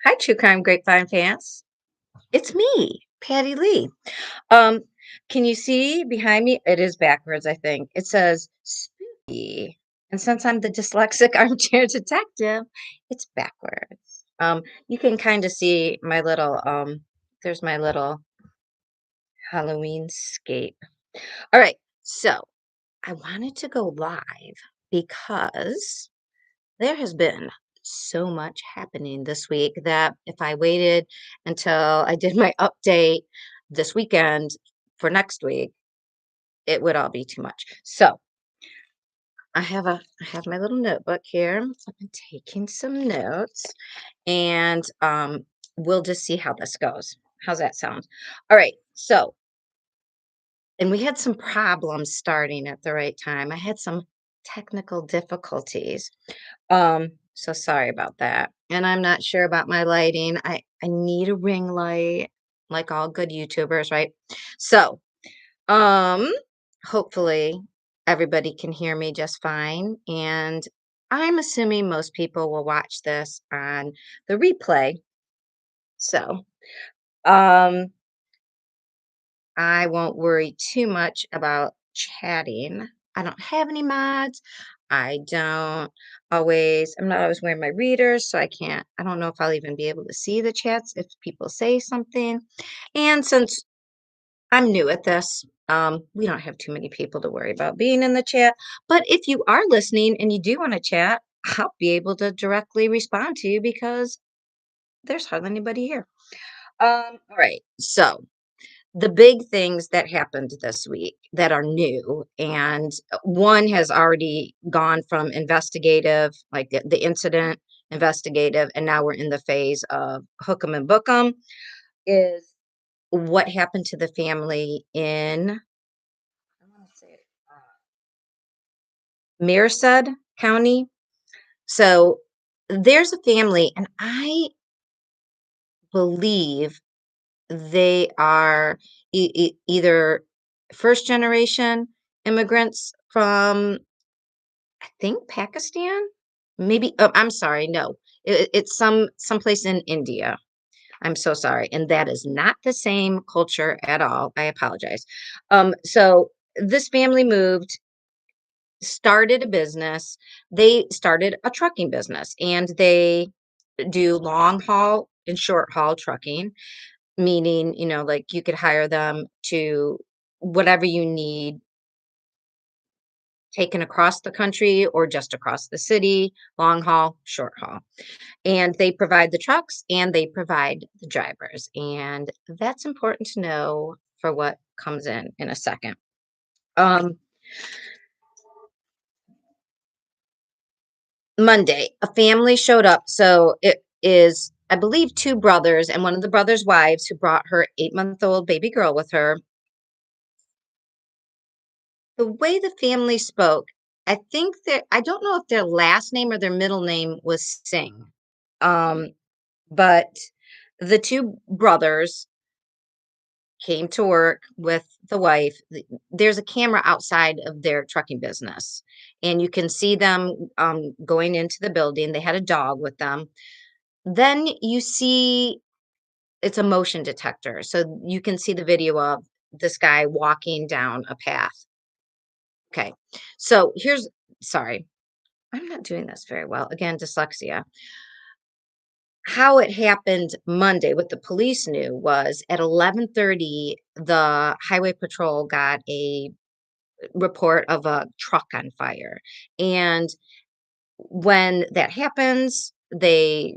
Hi, True Crime Grapevine fans. It's me, Patty Lee. Um, can you see behind me? It is backwards, I think. It says spooky. And since I'm the dyslexic armchair detective, it's backwards. You can kind of see my little there's my little Halloween scape. All right, so I wanted to go live because there has been so much happening this week that if I waited until I did my update this weekend for next week, it would all be too much. So I have my little notebook here. I've been taking some notes and we'll just see how this goes. How's that sound? All right. So and we had some problems starting at the right time. I had some technical difficulties. So sorry about that. And I'm not sure about my lighting. I need a ring light, like all good YouTubers, right? So, um, hopefully everybody can hear me just fine. And I'm assuming most people will watch this on the replay. So, um, I won't worry too much about chatting. I don't have any mods. I'm not always wearing my readers, so I don't know if I'll even be able to see the chats if people say something. And since I'm new at this, we don't have too many people to worry about being in the chat. But if you are listening and you do want to chat, I'll be able to directly respond to you because there's hardly anybody here. All right. So the big things that happened this week that are new, and one has already gone from investigative, like the incident investigative, and now we're in the phase of hook 'em and book 'em, is what happened to the family in, I want to say, Merced County. So there's a family, and I believe they are either first generation immigrants from, I think, Pakistan. Maybe, oh, I'm sorry, no. It's someplace in India. I'm so sorry. And that is not the same culture at all. I apologize. So this family moved, started a business. They started a trucking business and they do long haul and short haul trucking, meaning, like you could hire them to whatever you need taken across the country or just across the city, long haul, short haul. And they provide the trucks and they provide the drivers. And that's important to know for what comes in a second. Um, Monday, a family showed up. So it is, I believe, two brothers and one of the brothers' wives who brought her 8-month-old baby girl with her. The way the family spoke, I think that I don't know if their last name or their middle name was Singh. Um, but the two brothers came to work with the wife. There's a camera outside of their trucking business, and you can see them going into the building. They had a dog with them. Then you see it's a motion detector, so you can see the video of this guy walking down a path. Okay, so sorry, I'm not doing this very well. Again, dyslexia. How it happened Monday, what the police knew was at 11:30, the highway patrol got a report of a truck on fire. And when that happens, the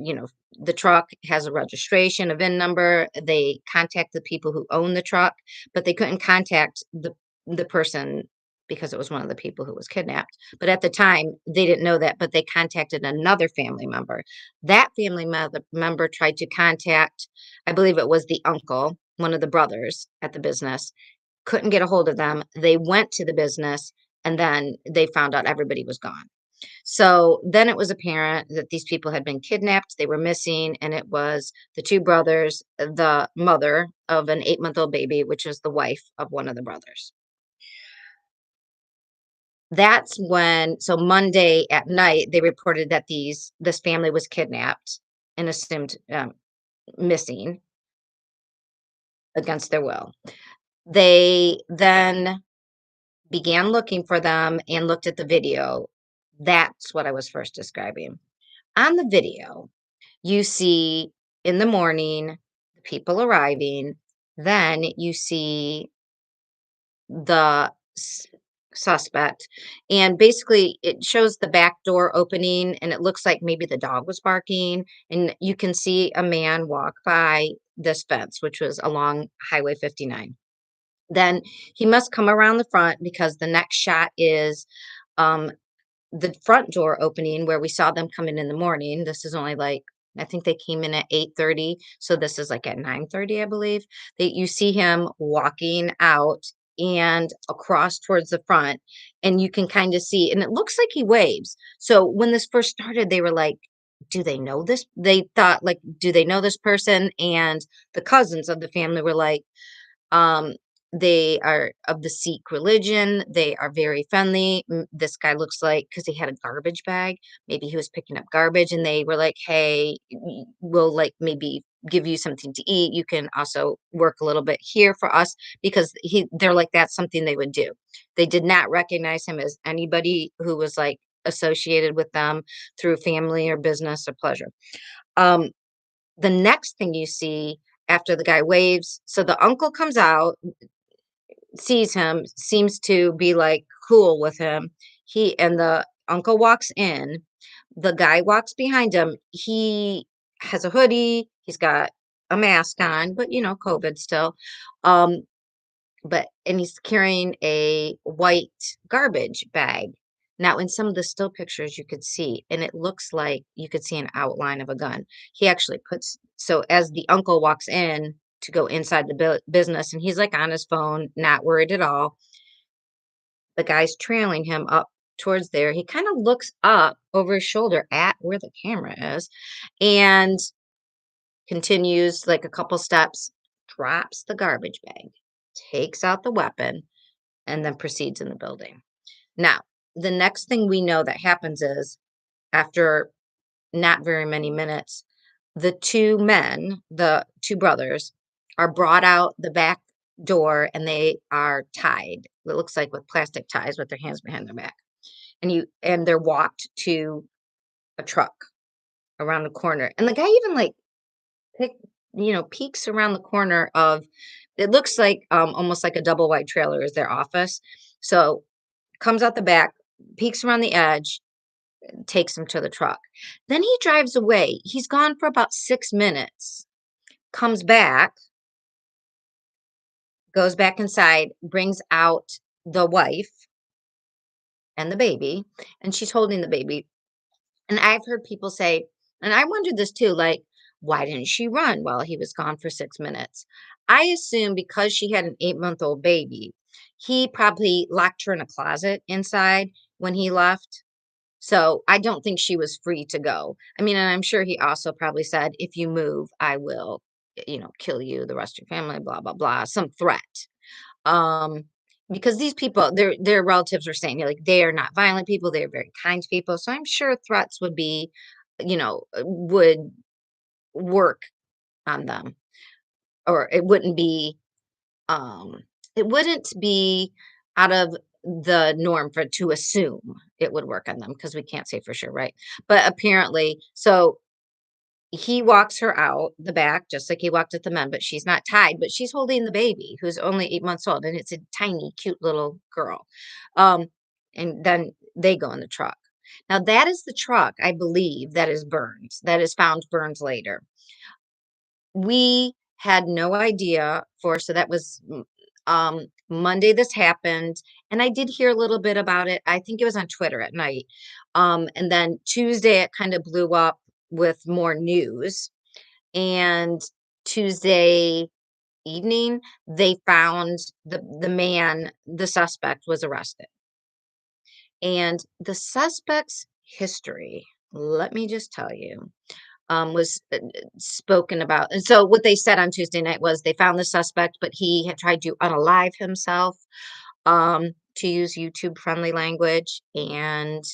truck has a registration, a VIN number. They contact the people who own the truck, but they couldn't contact the person because it was one of the people who was kidnapped. But at the time, they didn't know that, but they contacted another family member. That member tried to contact, I believe it was the uncle, one of the brothers at the business, couldn't get a hold of them. They went to the business and then they found out everybody was gone. So then it was apparent that these people had been kidnapped, they were missing, and it was the two brothers, the mother of an 8-month-old baby, which is the wife of one of the brothers. That's when, so Monday at night, they reported that this family was kidnapped and assumed missing against their will. They then began looking for them and looked at the video. That's what I was first describing. On the video, you see in the morning the people arriving, then you see the suspect, and basically it shows the back door opening, and it looks like maybe the dog was barking, and you can see a man walk by this fence, which was along Highway 59. Then he must come around the front because the next shot is um the front door opening where we saw them come in the morning. This is only like, I think they came in at 8:30, so this is like at 9:30, I believe. That you see him walking out and across towards the front, and you can kind of see, and it looks like he waves. So when this first started, they were like, do they know this? They thought like, do they know this person? And the cousins of the family were like, um, they are of the Sikh religion. They are very friendly. This guy looks like, because he had a garbage bag, maybe he was picking up garbage, and they were like, "Hey, we'll like maybe give you something to eat. You can also work a little bit here for us," because they're like, that's something they would do. They did not recognize him as anybody who was like associated with them through family or business or pleasure. Um, the next thing you see after the guy waves, so the uncle comes out, sees him, seems to be like cool with him. The uncle walks in. The guy walks behind him. He has a hoodie. He's got a mask on, but COVID still. Um, and he's carrying a white garbage bag. Now, in some of the still pictures, you could see, and it looks like you could see an outline of a gun. He actually puts, so as the uncle walks in to go inside the business, and he's like on his phone, not worried at all. The guy's trailing him up towards there. He kind of looks up over his shoulder at where the camera is and continues like a couple steps, drops the garbage bag, takes out the weapon, and then proceeds in the building. Now, the next thing we know that happens is after not very many minutes, the two men, the two brothers, are brought out the back door and they are tied. It looks like with plastic ties with their hands behind their back. And they're walked to a truck around the corner. And the guy even like pick, peeks around the corner of, it looks like almost like a double wide trailer is their office. So comes out the back, peeks around the edge, takes him to the truck. Then he drives away. He's gone for about 6 minutes, comes back, goes back inside, brings out the wife and the baby, and she's holding the baby. And I've heard people say, and I wondered this too, like, why didn't she run while he was gone for 6 minutes? I assume because she had an 8-month-old baby, he probably locked her in a closet inside when he left. So I don't think she was free to go. I mean, and I'm sure he also probably said, if you move, I will, kill you, the rest of your family, blah, blah, blah, some threat. Um, because these people, their relatives are saying, like, they are not violent people, they are very kind people. So I'm sure threats would be, would work on them. Or um it wouldn't be out of the norm for to assume it would work on them because we can't say for sure, right? But apparently, so he walks her out the back just like he walked at the men, but she's not tied, but she's holding the baby who's only 8 months old, and it's a tiny, cute little girl. Um, and then they go in the truck. Now that is the truck, I believe, that is burned, that is found burned later. We had no idea so that was Monday this happened, and I did hear a little bit about it. I think it was on Twitter at night. And then Tuesday it kind of blew up with more news. And Tuesday evening they found the suspect was arrested. And the suspect's history, let me just tell you, was spoken about. And so what they said on Tuesday night was they found the suspect, but he had tried to unalive himself, to use YouTube friendly language. And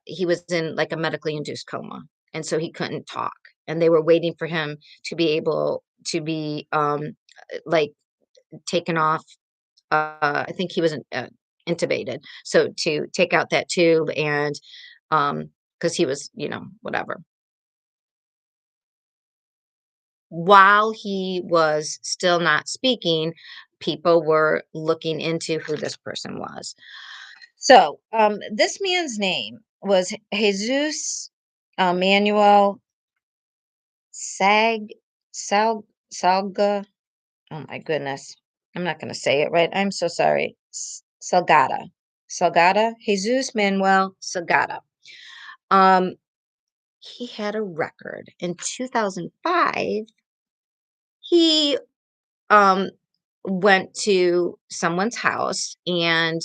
he was in like a medically induced coma. and so he couldn't talk. And they were waiting for him to be able to be like taken off. I think he was intubated, so to take out that tube and because he was, whatever. While he was still not speaking, people were looking into who this person was. So, this man's name was Jesus Manuel Sag Sal Salga. Oh my goodness, I'm not going to say it right. I'm so sorry. Salgada, Salgada, Jesus Manuel Sagada. Um, he had a record in 2005. He um went to someone's house and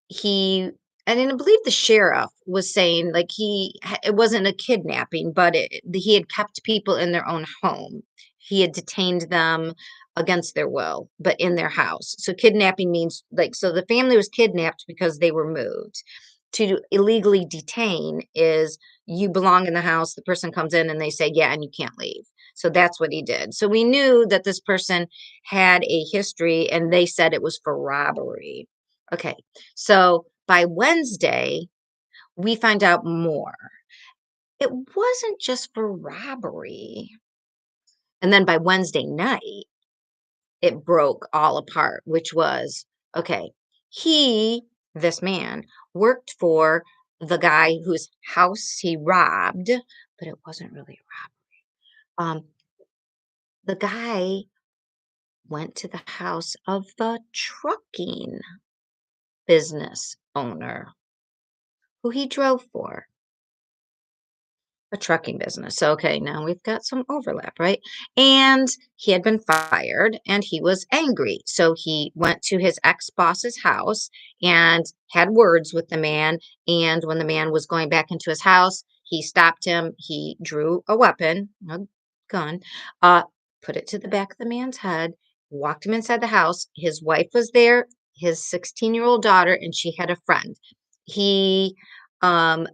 he and I believe the sheriff was saying like it wasn't a kidnapping, but he had kept people in their own home. He had detained them against their will, but in their house. So kidnapping means like so the family was kidnapped because they were moved. To illegally detain is you belong in the house, the person comes in and they say, yeah, and you can't leave. So that's what he did. So we knew that this person had a history and they said it was for robbery. Okay. So by Wednesday, we find out more. It wasn't just for robbery. And then by Wednesday night, it broke all apart, which was okay. He, this man, worked for the guy whose house he robbed, but it wasn't really a robbery. The guy went to the house of the trucking business owner who he drove for. A trucking business. So, okay, now we've got some overlap, right? And he had been fired and he was angry. So he went to his ex-boss's house and had words with the man. And when the man was going back into his house, he stopped him. He drew a weapon, a gun, uh, put it to the back of the man's head, walked him inside the house. His wife was there, his 16-year-old daughter, and she had a friend. He um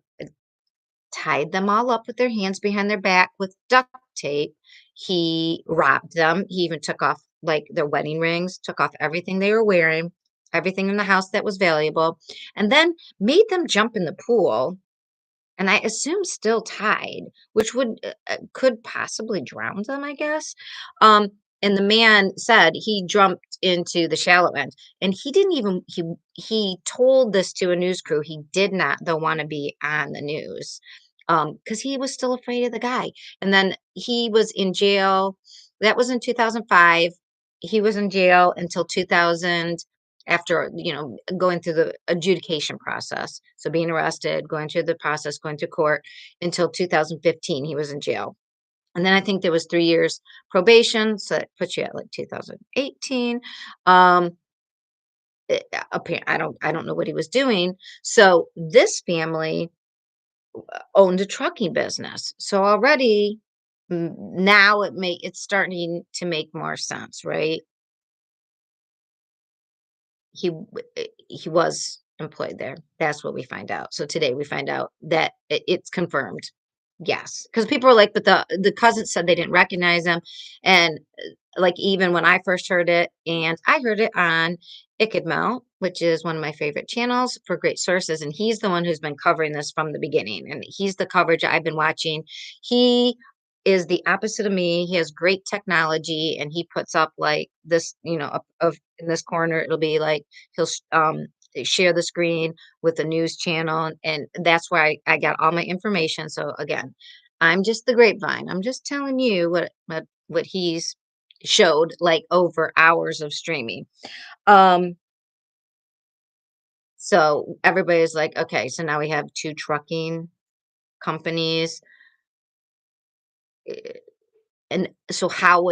tied them all up with their hands behind their back with duct tape. He robbed them. He even took off like their wedding rings, took off everything they were wearing, everything in the house that was valuable, and then made them jump in the pool and I assume still tied, which would could possibly drown them, I guess. Um, and the man said he jumped into the shallow end, and he didn't even he told this to a news crew. He did not though want to be on the news because he was still afraid of the guy. And then he was in jail. That was in 2005. He was in jail until 2000 after going through the adjudication process, so being arrested, going through the process, going to court until 2015 he was in jail. And then I think there was 3 years probation, so that puts you at like 2018. um I don't know what he was doing. So this family owned a trucking business, so already now it's starting to make more sense, right? He was employed there. That's what we find out. So today we find out that it's confirmed. Yes, because people were like, but the cousins said they didn't recognize him, and like even when I first heard it, and I heard it on Ikadmel, which is one of my favorite channels for great sources, and he's the one who's been covering this from the beginning, and he's the coverage I've been watching. He is the opposite of me. He has great technology, and he puts up like this, of in this corner, it'll be like share the screen with the news channel, and that's where I got all my information. So again, I'm just the grapevine. I'm just telling you what he's showed like over hours of streaming. Um, so everybody's like, okay, so now we have two trucking companies. eh, And so how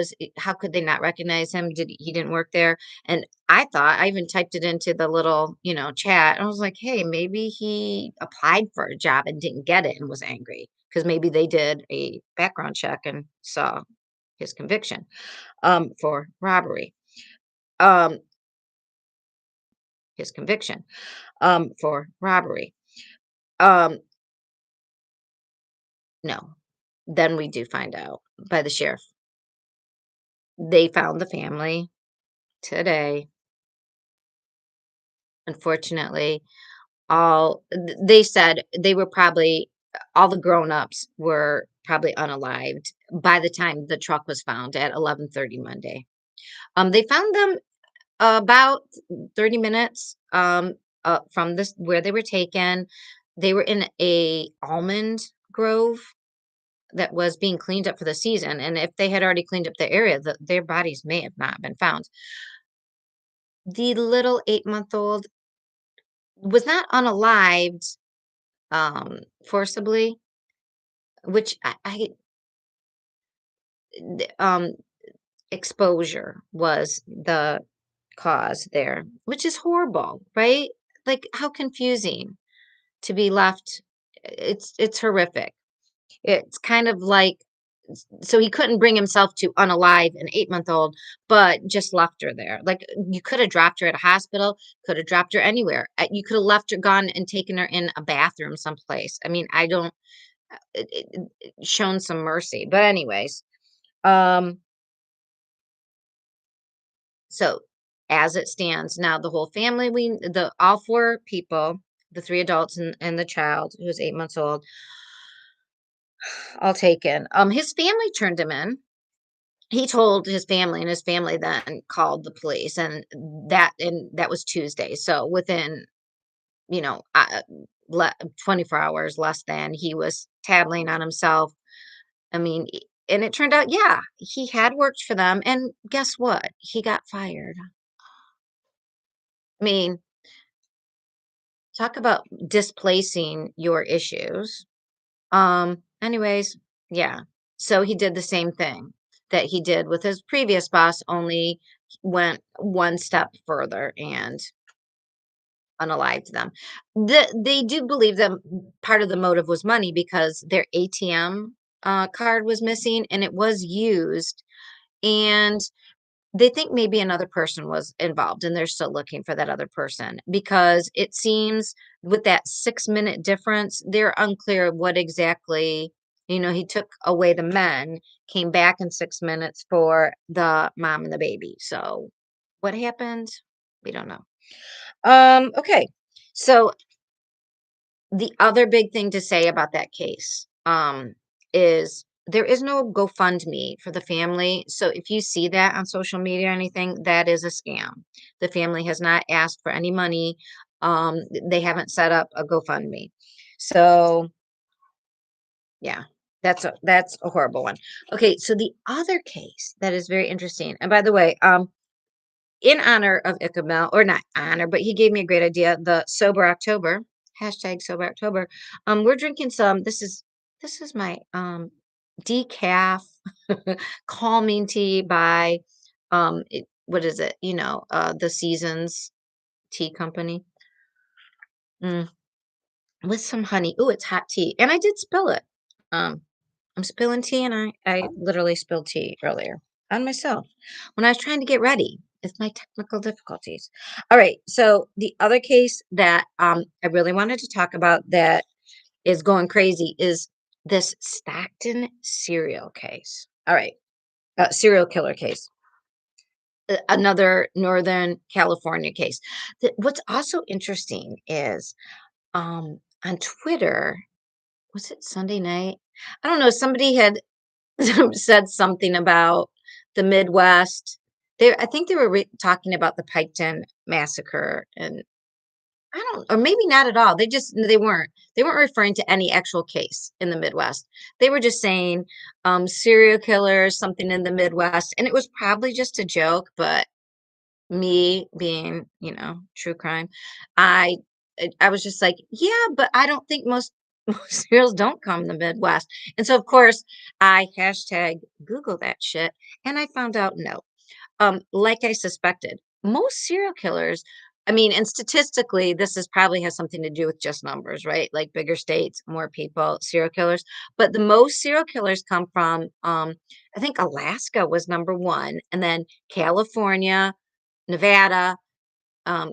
could they not recognize him? He didn't work there? And I even typed it into the little, chat. I was like, hey, maybe he applied for a job and didn't get it and was angry because maybe they did a background check and saw his conviction for robbery. Um, his conviction for robbery. Um, no. Then we do find out by the sheriff. They found the family today. Unfortunately, they said they were probably all the grown-ups were probably unalived by the time the truck was found at 11:30 Monday. They found them about 30 minutes from this where they were taken. They were in a almond grove that was being cleaned up for the season, and if they had already cleaned up the area, their bodies may have not been found. The little 8-month-old was not unalived forcibly, which th- um exposure was the cause there, which is horrible, right? Like how confusing to be left. It's horrific. It's kind of like so he couldn't bring himself to unalive an 8-month-old, but just left her there. Like you could have dropped her at a hospital, could have dropped her anywhere. You could have left her, gone and taken her in a bathroom someplace. I mean, I don't shown some mercy. But anyways, um, so as it stands now, the whole family, the all four people, the three adults and the child who was 8 months old, all taken. His family turned him in. He told his family, and his family then called the police, and that was Tuesday. So within, you know, 24 hours less than, he was tattling on himself. I mean, and it turned out, yeah, he had worked for them, and guess what? He got fired. I mean, talk about displacing your issues. Anyways, yeah. So he did the same thing that he did with his previous boss, only went one step further and unalived them. They do believe that part of the motive was money because their ATM card was missing and it was used. And they think maybe another person was involved and they're still looking for that other person because it seems with that 6-minute difference, they're unclear what exactly, he took away the men, came back in 6 minutes for the mom and the baby. So what happened? We don't know. Okay. So the other big thing to say about that case, is there is no GoFundMe for the family. So if you see that on social media or anything, that is a scam. The family has not asked for any money. They haven't set up a GoFundMe. So yeah, that's a horrible one. Okay, so the other case that is very interesting, and by the way, in honor of Ichabod, or not honor, but he gave me a great idea. The Sober October, hashtag Sober October. We're drinking some. This is my decaf calming tea by what is it? The Seasons Tea Company. Mm, with some honey. Ooh, it's hot tea, and I did spill it. Um, I'm spilling tea, and I literally spilled tea earlier on myself when I was trying to get ready. It's my technical difficulties. All right, so the other case that I really wanted to talk about that is going crazy is this Stockton serial case. All right, serial killer case. Another Northern California case. What's also interesting is on Twitter, was it Sunday night? I don't know. Somebody had said something about the Midwest. I think they were talking about the Piketon massacre, and I don't, or maybe not at all. They weren't referring to any actual case in the Midwest. They were just saying serial killers, something in the Midwest, and it was probably just a joke. But me being, true crime, I I was just like, yeah, but I don't think most most serials don't come in the Midwest. And so of course I hashtag Google that shit and I found out no. Like I suspected, most serial killers, I mean, and statistically, this is probably has something to do with just numbers, right? Like bigger states, more people, serial killers. But the most serial killers come from, I think Alaska was number one, and then California, Nevada,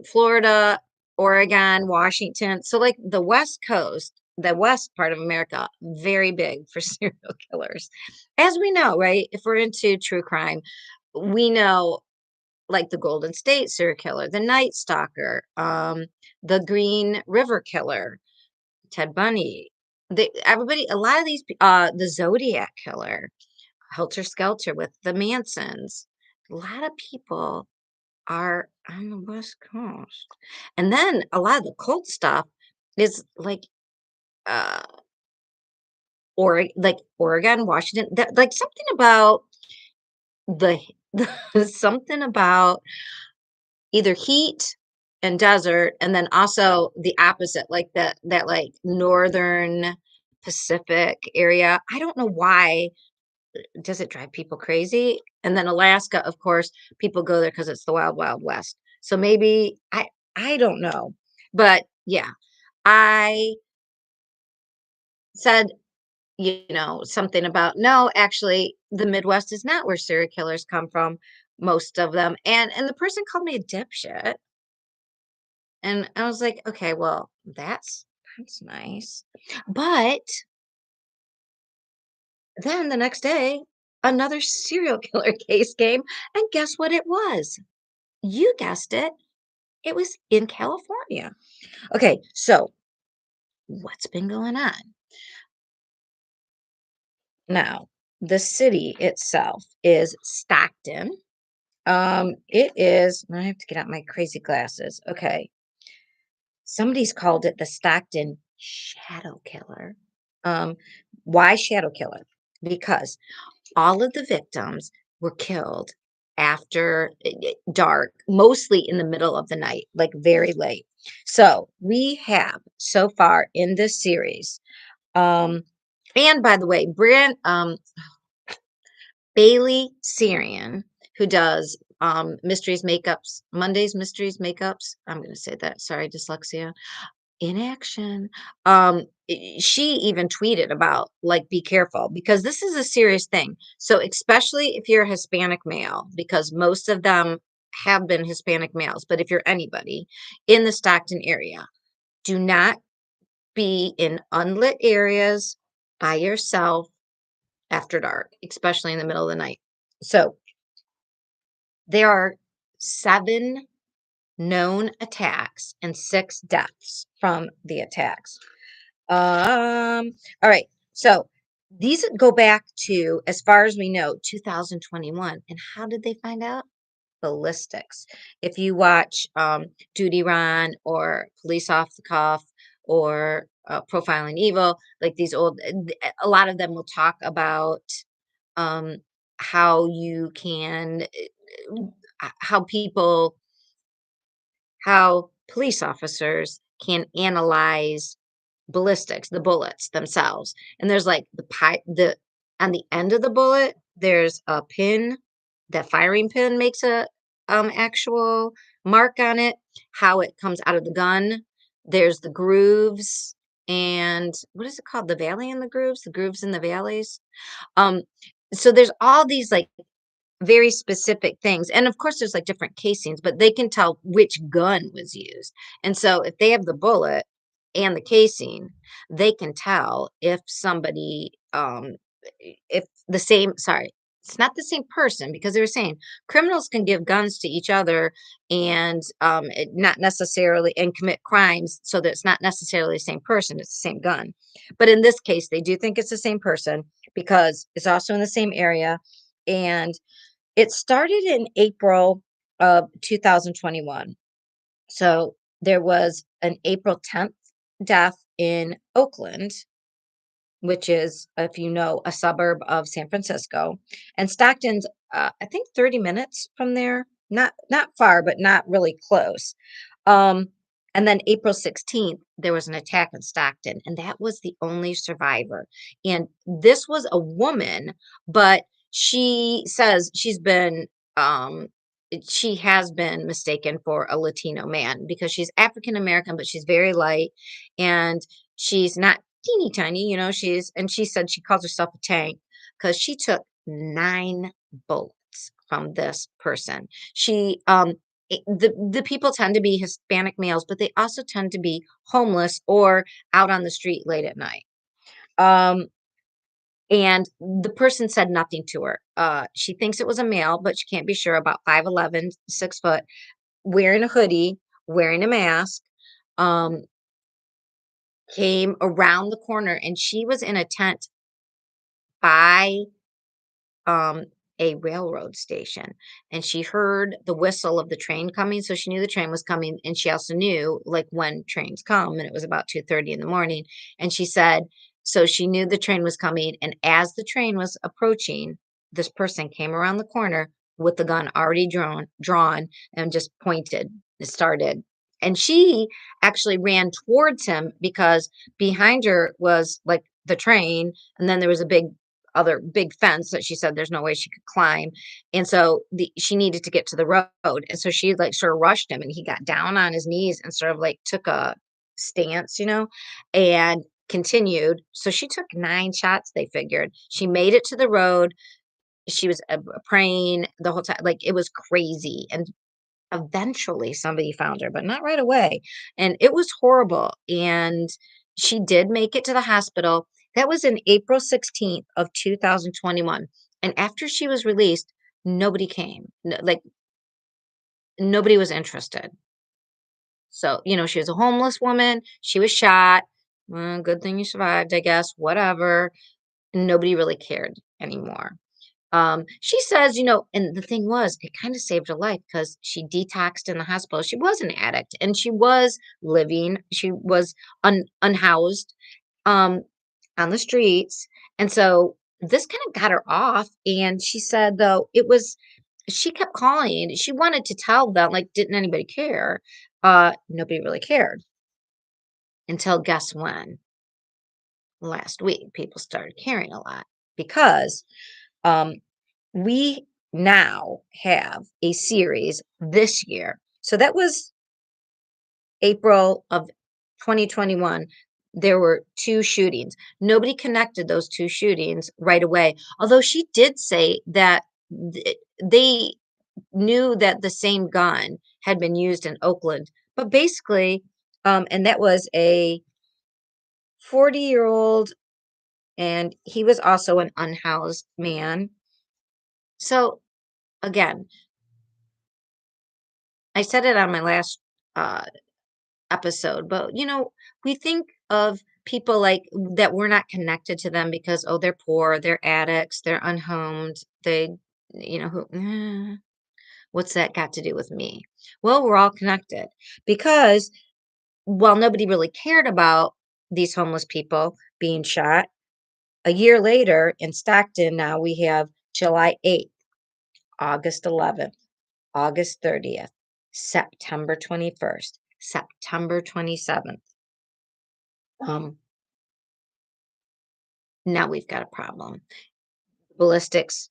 Florida, Oregon, Washington. So like the West Coast the west part of America, very big for serial killers. As we know, right? If we're into true crime, we know like the Golden State serial killer, the Night Stalker, the Green River Killer, Ted Bundy. Everybody, a lot of these, the Zodiac Killer, Helter Skelter with the Mansons. A lot of people are on the West Coast. And then a lot of the cult stuff is like uh Oregon, Washington, that like something about the something about either heat and desert, and then also the opposite, like that like northern Pacific area. I don't know why. Does it drive people crazy? And then Alaska, of course, people go there because it's the wild, wild west. So maybe I don't know. But yeah, I said, something about no, actually, the Midwest is not where serial killers come from, most of them. And the person called me a dipshit. And I was like, okay, well, that's nice. But then the next day, another serial killer case came, and guess what it was? You guessed it. It was in California. Okay, so what's been going on? Now, the city itself is Stockton. It is, I have to get out my crazy glasses. Okay. Somebody's called it the Stockton Shadow Killer. Um, why Shadow Killer? Because all of the victims were killed after dark, mostly in the middle of the night, like very late. So we have so far in this series, um, and by the way, Bailey Syrian, who does mysteries makeups, Mondays mysteries makeups. I'm going to say that. Sorry, dyslexia in action. She even tweeted about like be careful because this is a serious thing. So especially if you're a Hispanic male, because most of them have been Hispanic males, but if you're anybody in the Stockton area, do not be in unlit areas by yourself after dark, especially in the middle of the night. So there are 7 known attacks and 6 deaths from the attacks. All right. So these go back to, as far as we know, 2021. And how did they find out? Ballistics. If you watch Duty Ron or Police Off the Cuff or Profiling Evil, like these old, a lot of them will talk about um, how you can, how people, how police officers can analyze ballistics, the bullets themselves. And there's like the on the end of the bullet, there's a pin. The firing pin makes a actual mark on it, how it comes out of the gun. There's the grooves and what is it called? The valley in the grooves in the valleys. Um, so there's all these like very specific things. And of course, there's like different casings, but they can tell which gun was used. And so if they have the bullet and the casing, they can tell if somebody, if the same, sorry, it's not the same person because they were saying criminals can give guns to each other and not necessarily and commit crimes so that it's not necessarily the same person, it's the same gun. But in this case, they do think it's the same person because it's also in the same area. And it started in April of 2021. So there was an April 10th death in Oakland, which is, if you know, a suburb of San Francisco. And Stockton's, I think, 30 minutes from there. Not far, but not really close. Um, and then April 16th, there was an attack in Stockton, and that was the only survivor. And this was a woman, but she says um, she has been mistaken for a Latino man because she's African American, but she's very light and she's not teeny tiny, and she said she calls herself a tank because she took 9 bullets from this person. She the people tend to be Hispanic males, but they also tend to be homeless or out on the street late at night. Um, and the person said nothing to her. She thinks it was a male, but she can't be sure. About 5'11", 6 foot, wearing a hoodie, wearing a mask. Um, came around the corner, and she was in a tent by um, a railroad station, and she heard the whistle of the train coming, so she knew the train was coming, and she also knew, like, when trains come, and it was about 2:30 in the morning, and she said so she knew the train was coming, and as the train was approaching, this person came around the corner with the gun already drawn and just pointed and started. And she actually ran towards him because behind her was, like, the train, and then there was a other big fence that she said there's no way she could climb. And so she needed to get to the road. And so she like sort of rushed him, and he got down on his knees and sort of like took a stance, and continued. So she took 9 shots, they figured. She made it to the road. She was praying the whole time. Like it was crazy. And eventually somebody found her, but not right away. And it was horrible. And she did make it to the hospital. That was in April 16th of 2021. And after she was released, nobody came. Like nobody was interested. So, she was a homeless woman. She was shot. Well, good thing you survived, I guess. Whatever. Nobody really cared anymore. She says, and the thing was, it kind of saved her life because she detoxed in the hospital. She was an addict and she was unhoused, um, on the streets. And so this kind of got her off. And she said, though, she kept calling. She wanted to tell them, like, didn't anybody care? Nobody really cared until guess when? Last week, people started caring a lot because um, we now have a series this year. So that was April of 2021. There were 2 shootings. Nobody connected those 2 shootings right away. Although she did say that they knew that the same gun had been used in Oakland. But basically, and that was a 40-year-old, and he was also an unhoused man. So again, I said it on my last uh, episode, but we think of people like that we're not connected to them because they're poor, they're addicts, they're unhomed, what's that got to do with me? Well, we're all connected because while nobody really cared about these homeless people being shot, a year later in Stockton, now we have July 8th, August 11th. August 30th, September 21st, September 27th. Um, Now we've got a problem. Ballistics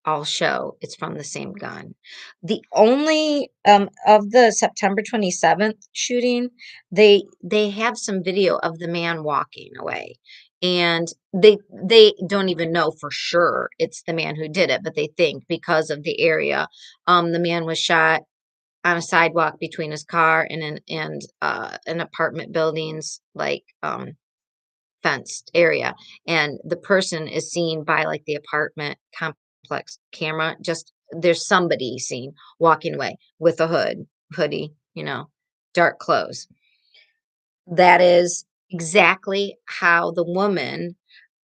all show it's from the same gun. The only of the September 27th shooting, they have some video of the man walking away. And they don't even know for sure it's the man who did it, but they think because of the area. The man was shot on a sidewalk between his car and an apartment building's like fenced area, and the person is seen by like the apartment complex camera. Just there's somebody seen walking away with a hoodie, dark clothes. That is exactly how the woman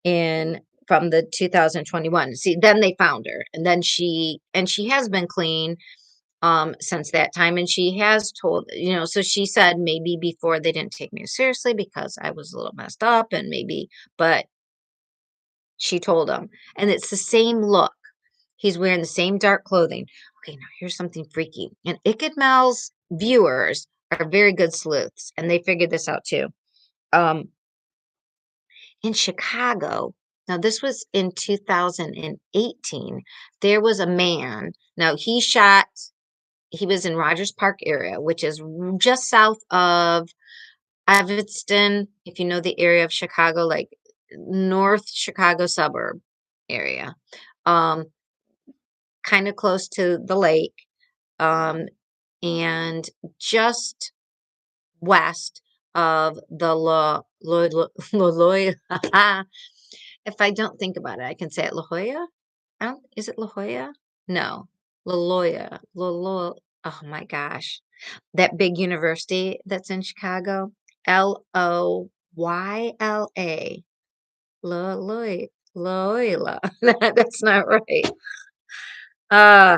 in from the 2021. See, then they found her, and then she has been clean since that time, and she has told, so she said maybe before they didn't take me seriously because I was a little messed up, and maybe, but she told him, and it's the same look. He's wearing the same dark clothing. Okay, now here's something freaky. And Ickadmal's viewers are very good sleuths, and they figured this out too. Um, in Chicago, now this was in 2018, there was a man. Now he was in Rogers Park area, which is just south of Evanston, if you know the area of Chicago, like North Chicago suburb area. Um, Kind of close to the lake. Um, and just west of the if I don't think about it, I can say it La Jolla. I don't, is it La Jolla? No, La Loya. Oh my gosh, that big university that's in Chicago. Loyla. Loyola. That's not right. Uh,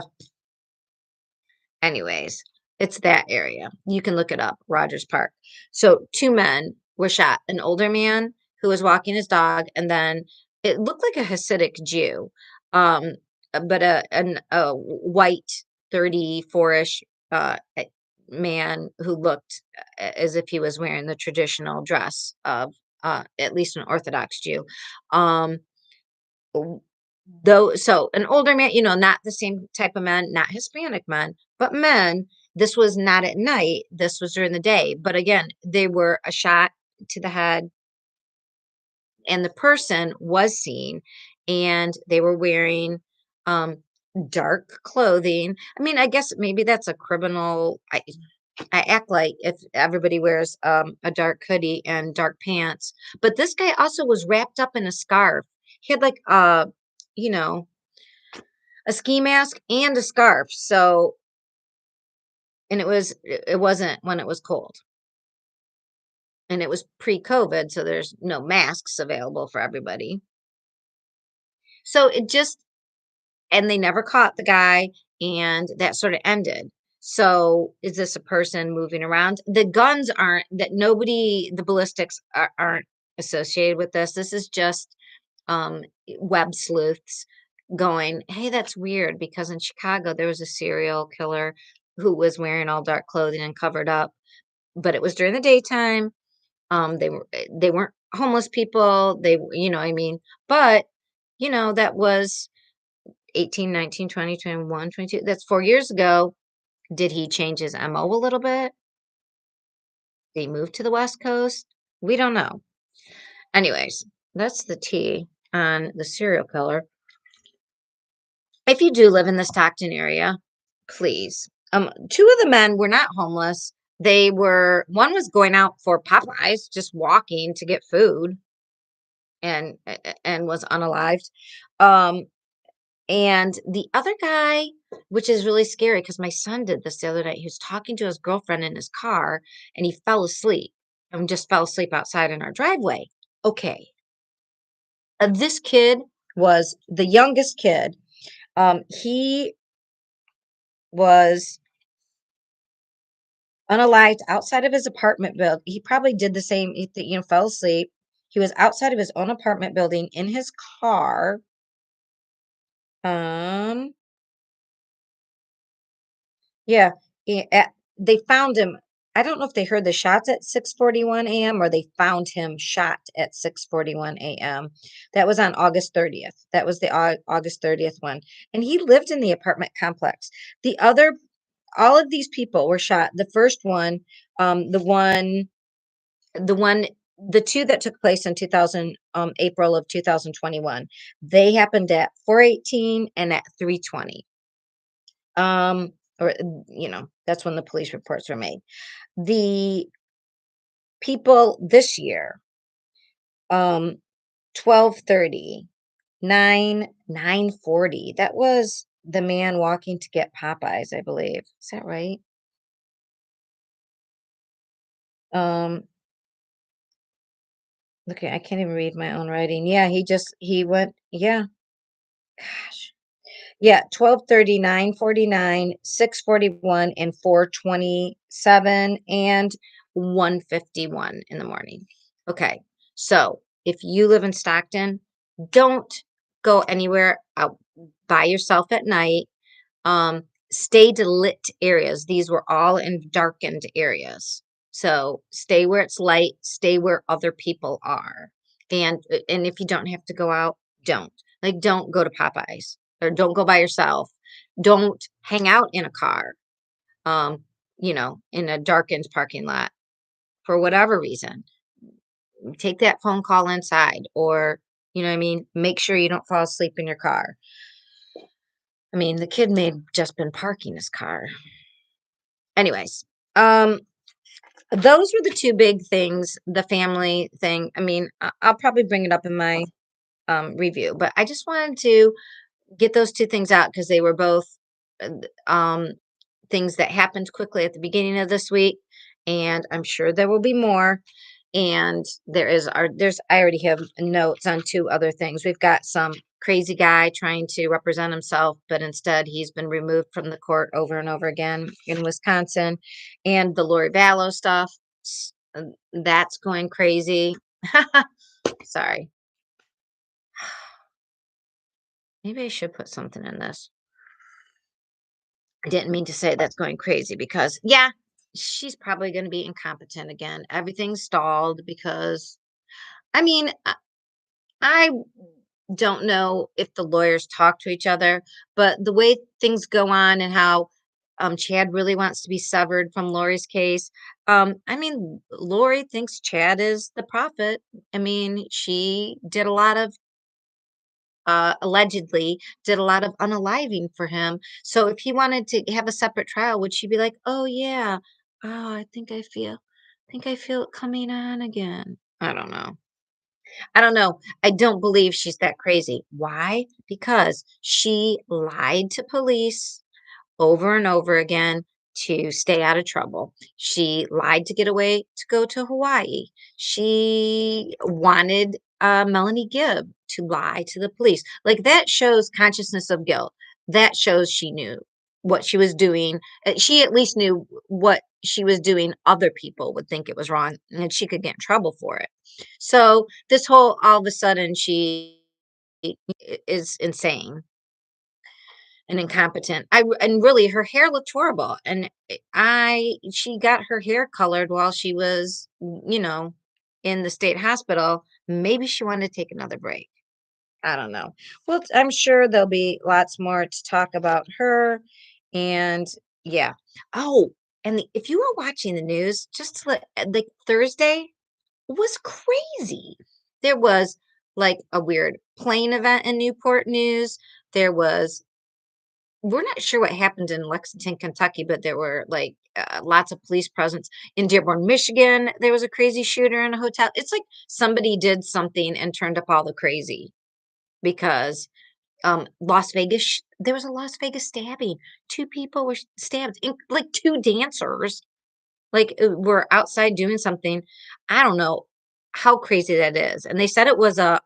Anyways, it's that area. You can look it up, Rogers Park. So two men were shot. An older man who was walking his dog, and then it looked like a Hasidic Jew, um, but a white 34-ish man who looked as if he was wearing the traditional dress of at least an Orthodox Jew. Um, w- though, so an older man, not the same type of men, not Hispanic men, but men. This was not at night. This was during the day. But again, they were a shot to the head, and the person was seen, and they were wearing um, dark clothing. I mean, I guess maybe that's a criminal. I act like if everybody wears a dark hoodie and dark pants, but this guy also was wrapped up in a scarf. He had like you know, a ski mask and a scarf. So, and it wasn't when it was cold, and it was pre-COVID, so there's no masks available for everybody. So it just, and they never caught the guy, and that sort of ended. So is this a person moving around? The guns aren't, that nobody, the ballistics aren't associated with this. This is just um web sleuths going, hey, that's weird, because in Chicago there was a serial killer who was wearing all dark clothing and covered up, but it was during the daytime. They weren't homeless people. I mean, but that was 18, 19, 20, 21, 22. That's 4 years ago. Did he change his MO a little bit? Did he move to the West Coast? We don't know. Anyways, that's the tea on the serial killer. If you do live in the Stockton area, please. Two of the men were not homeless. One was going out for Popeyes, just walking to get food, and was unalived. Um, And the other guy, which is really scary because my son did this the other night. He was talking to his girlfriend in his car, and he fell asleep and just fell asleep outside in our driveway. Okay. This kid was the youngest kid. He was unalived outside of his apartment building. He probably did the same, fell asleep. He was outside of his own apartment building in his car. Um, Yeah, they found him. I don't know if they heard the shots at 6:41 a.m. or they found him shot at 6:41 a.m. That was on August 30th. That was the August 30th one. And he lived in the apartment complex. All of these people were shot. The first one, the one, the two that took place in 2000, April of 2021, they happened at 4:18 and at 3:20. Um, or that's when the police reports were made. The people this year, 12:30, 9:40. That was the man walking to get Popeyes, I believe. Is that right? Um, okay, I can't even read my own writing. Yeah, he went, yeah. Gosh. Yeah, 12:30, 9:49, 6:41, and 4:27, and 1:51 in the morning. Okay. So, if you live in Stockton, don't go anywhere out by yourself at night. Stay to lit areas. These were all in darkened areas. So, stay where it's light, stay where other people are. And if you don't have to go out, don't. Like, don't go to Popeyes, or don't go by yourself. Don't hang out in a car, in a darkened parking lot for whatever reason. Take that phone call inside, or, what I mean, make sure you don't fall asleep in your car. I mean, the kid may have just been parking his car. Anyways, um, those were the two big things. The family thing. I mean, I'll probably bring it up in my review, but I just wanted to get those two things out because they were both uh, um, things that happened quickly at the beginning of this week, and I'm sure there will be more. And there's I already have notes on two other things. We've got some crazy guy trying to represent himself, but instead he's been removed from the court over and over again in Wisconsin, and the Lori Vallow stuff that's going crazy. Sorry, maybe I should put something in this. I didn't mean to say that's going crazy because, yeah, she's probably going to be incompetent again. Everything's stalled because, I mean, I don't know if the lawyers talk to each other, but the way things go on and how Chad really wants to be severed from Lori's case. I mean, Lori thinks Chad is the prophet. I mean, she did a lot of allegedly did a lot of unaliving for him. So if he wanted to have a separate trial, would she be like, "Oh yeah, oh I feel it coming on again." I don't know. I don't know. I don't believe she's that crazy. Why? Because she lied to police over and over again to stay out of trouble. She lied to get away to go to Hawaii. She wanted Melanie Gibb to lie to the police. Like that shows consciousness of guilt. That shows she knew what she was doing. She at least knew what she was doing. Other people would think it was wrong and she could get in trouble for it. So this whole all of a sudden she is insane and incompetent. And really her hair looked horrible. And I she got her hair colored while she was, in the state hospital. Maybe she wanted to take another break. I don't know. Well, I'm sure there'll be lots more to talk about her. And yeah. Oh, and if you were watching the news, just to like Thursday was crazy. There was like a weird plane event in Newport News. There was We're not sure what happened in Lexington, Kentucky, but there were like lots of police presence in Dearborn, Michigan. There was a crazy shooter in a hotel. It's like somebody did something and turned up all the crazy because Las Vegas, there was a Las Vegas stabbing. Two people were stabbed, like two dancers, like were outside doing something. I don't know how crazy that is. And they said it was a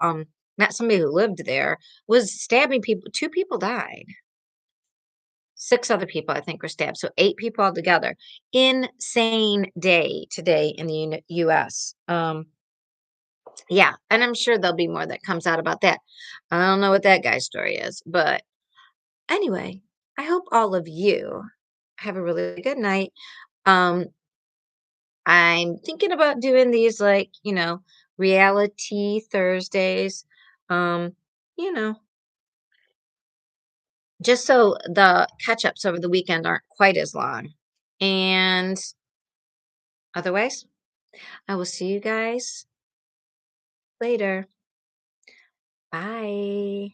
not somebody who lived there was stabbing people. Two people died. Six other people, I think, were stabbed. So eight people altogether. Insane day today in the US. Yeah, and I'm sure there'll be more that comes out about that. I don't know what that guy's story is, but anyway, I hope all of you have a really good night. Um, I'm thinking about doing these like, reality Thursdays. Um, you know, just so the catch ups over the weekend aren't quite as long. And otherwise, I will see you guys later. Bye.